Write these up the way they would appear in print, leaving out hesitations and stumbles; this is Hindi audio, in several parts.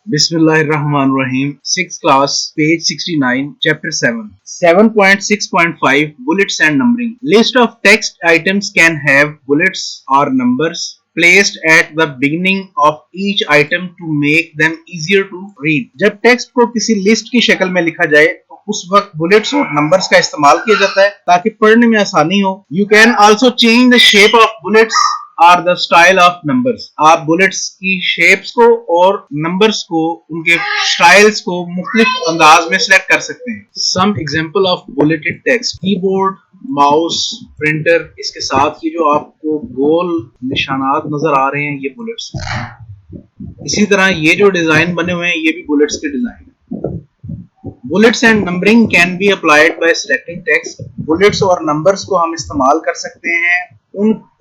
Bismillahirrahmanirrahim. 6th class, page 69, chapter 7. 7.6.5 Bullets and numbering. List of text items can have bullets or numbers placed at the beginning of each item to make them easier to read. जब टेक्स्ट को किसी लिस्ट की शक्ल में लिखा जाए तो उस वक्त बुलेट्स और नंबर्स का इस्तेमाल किया जाता है ताकि पढ़ने में आसानी हो. You can also change the shape of bullets are the style of numbers. आप बुलेट्स की शेप्स को और नंबर्स को उनके स्टाइल्स को मुख्तलिफ अंदाज में सिलेक्ट कर सकते हैं. Some example of bulleted text: keyboard, mouse, printer. इसके साथ ये जो आपको गोल निशानात नजर आ रहे हैं ये बुलेट्स. इसी तरह ये जो डिजाइन बने हुए हैं ये भी बुलेट्स के design. Bullets and numbering can be applied by selecting text. Bullets और नंबर्स को हम इस्तेमाल कर सकते हैं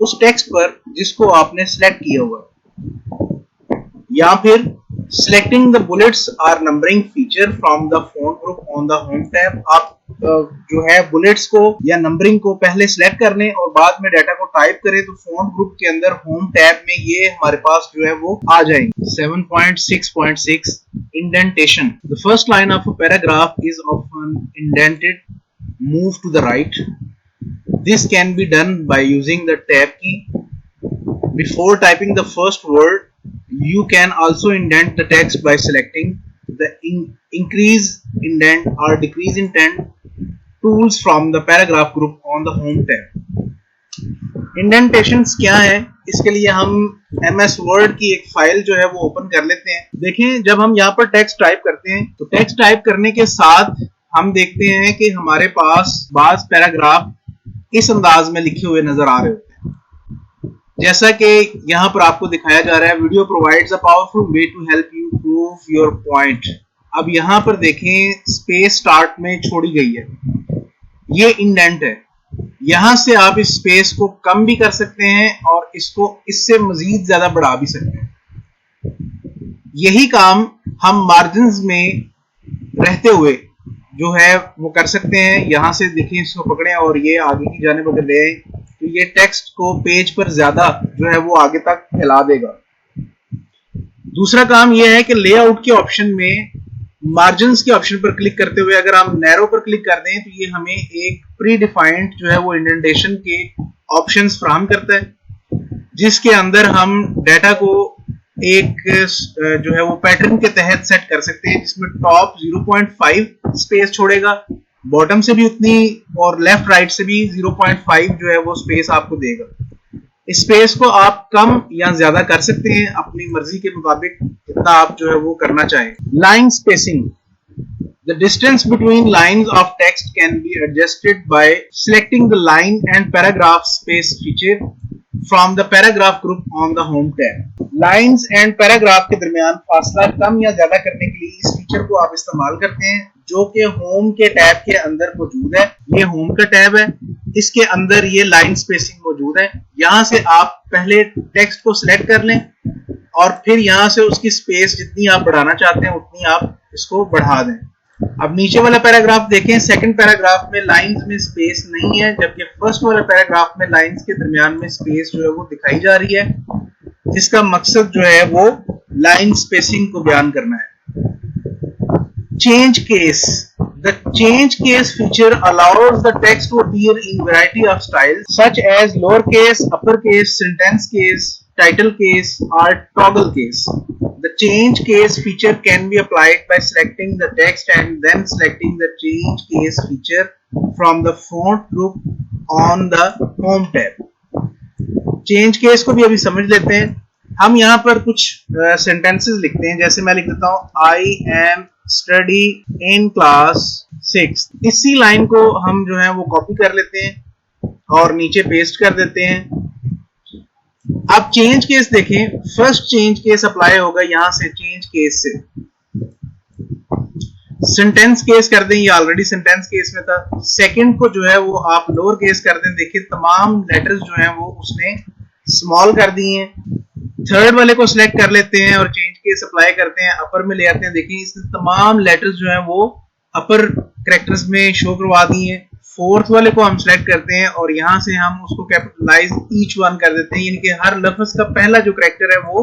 उस टेक्स्ट पर जिसको आपने सिलेक्ट किया हुआ है, या फिर selecting the bullets or numbering feature from the font group on the home tab. आप जो है बुलेट्स को या नंबरिंग को पहले सिलेक्ट कर लें और बाद में डाटा को टाइप करें तो फॉन्ट ग्रुप के अंदर होम टैब में ये हमारे पास जो है वो आ जाएंगे. 7.6.6 Indentation. The first line of a paragraph is often indented. Move to the right. This can be done by using the tab key. Before typing the first word, you can also indent the text by selecting the increase, indent or decrease indent tools from the paragraph group on the home tab. Indentations क्या है? इसके लिए हम MS Word की एक फाइल जो है वो ओपन कर लेते हैं. देखें, जब हम यहाँ पर टेक्स्ट टाइप करते हैं तो टेक्स्ट टाइप करने के साथ हम देखते हैं कि हमारे पास बाज पैराग्राफ इस अंदाज में लिखे हुए नजर आ रहे होते हैं, जैसा कि यहाँ पर आपको दिखाया जा रहा है. Video provides a powerful way to help you prove your point. अब यहाँ पर देखें स्पेस स्टार्ट में छोड़ी गई है, ये इंडेंट है. यहाँ से आप इस स्पेस को कम भी कर सकते हैं और इसको इससे मजीद ज्यादा बढ़ा भी सकते हैं. यही काम हम मार्जिन्स में रहते हुए जो है वो कर सकते हैं. यहाँ से देखिए, इसको पकड़ें और ये आगे की जानिब अगर ले आए तो ये टेक्स्ट को पेज पर ज्यादा जो है वो आगे तक फैला देगा. दूसरा काम ये है कि लेआउट के ऑप्शन में मार्जिन्स के ऑप्शन पर क्लिक करते हुए अगर हम नैरो पर क्लिक कर दें तो ये हमें एक प्री डिफाइंड जो है वो इंडेंटेशन के ऑप्शंस फराहम करता है, जिसके अंदर हम डाटा को एक जो है वो पैटर्न के तहत सेट कर सकते हैं, जिसमें टॉप 0.5 स्पेस छोड़ेगा, बॉटम से भी उतनी और लेफ्ट राइट से भी 0.5 जो है वो स्पेस आपको देगा. इस स्पेस को आप कम या ज्यादा कर सकते हैं अपनी मर्जी के मुताबिक, जितना आप जो है वो करना चाहें. Line spacing. The distance between lines of text can be adjusted by selecting the line and paragraph space feature from the paragraph group on the home tab. Lines and paragraph के दरमियान फासला कम या ज्यादा करने के लिए इस फीचर को आप इस्तेमाल करते हैं, जो कि होम के टैब के अंदर मौजूद है. ये होम का टैब है, इसके अंदर ये लाइन स्पेसिंग मौजूद है. यहाँ से आप पहले टेक्स्ट को सिलेक्ट कर लें और फिर यहाँ से उसकी स्पेस जितनी आप बढ़ाना चाहते हैं उतनी आप इसको बढ़ा दें. अब नीचे वाला पैराग्राफ देखें. सेकंड पैराग्राफ में लाइंस में स्पेस नहीं है, जबकि फर्स्ट वाला पैराग्राफ में लाइंस के दरमियान में स्पेस जो है वो दिखाई जा रही है, जिसका मकसद जो है वो लाइन स्पेसिंग को बयान करना है. Change case. The change case feature allows the text to appear in variety of styles such as lowercase, uppercase, sentence case, title case, or toggle case. The change case feature can be applied by selecting the text and then selecting the change case feature from the font group on the home tab. Change case को भी अभी समझ लेते हैं. हम यहाँ पर कुछ sentences लिखते हैं. जैसे मैं लिख देता हूँ I am study in class 6. इसी लाइन को हम जो है वो कॉपी कर लेते हैं और नीचे पेस्ट कर देते हैं. अब चेंज केस देखें. फर्स्ट चेंज केस अप्लाई होगा यहाँ से चेंज केस से. सेंटेंस केस कर दें, ये ऑलरेडी सेंटेंस केस में था. सेकंड को जो है वो आप लोअर केस कर दें. देखिए तमाम लेटर्स जो हैं वो उसने स्मॉल कर दिए हैं. थर्ड वाले को सिलेक्ट कर लेते हैं और चेंज केस अप्लाई करते हैं, अपर में ले आते हैं. देखिए इसने तमाम लेटर्स जो हैं वो अपर कैरेक्टर्स में शो करवा दिए हैं. फोर्थ वाले को हम सिलेक्ट करते हैं और यहाँ से हम उसको कैपिटलाइज ईच वन कर देते हैं, यानी कि हर लफ्ज का पहला जो कैरेक्टर है वो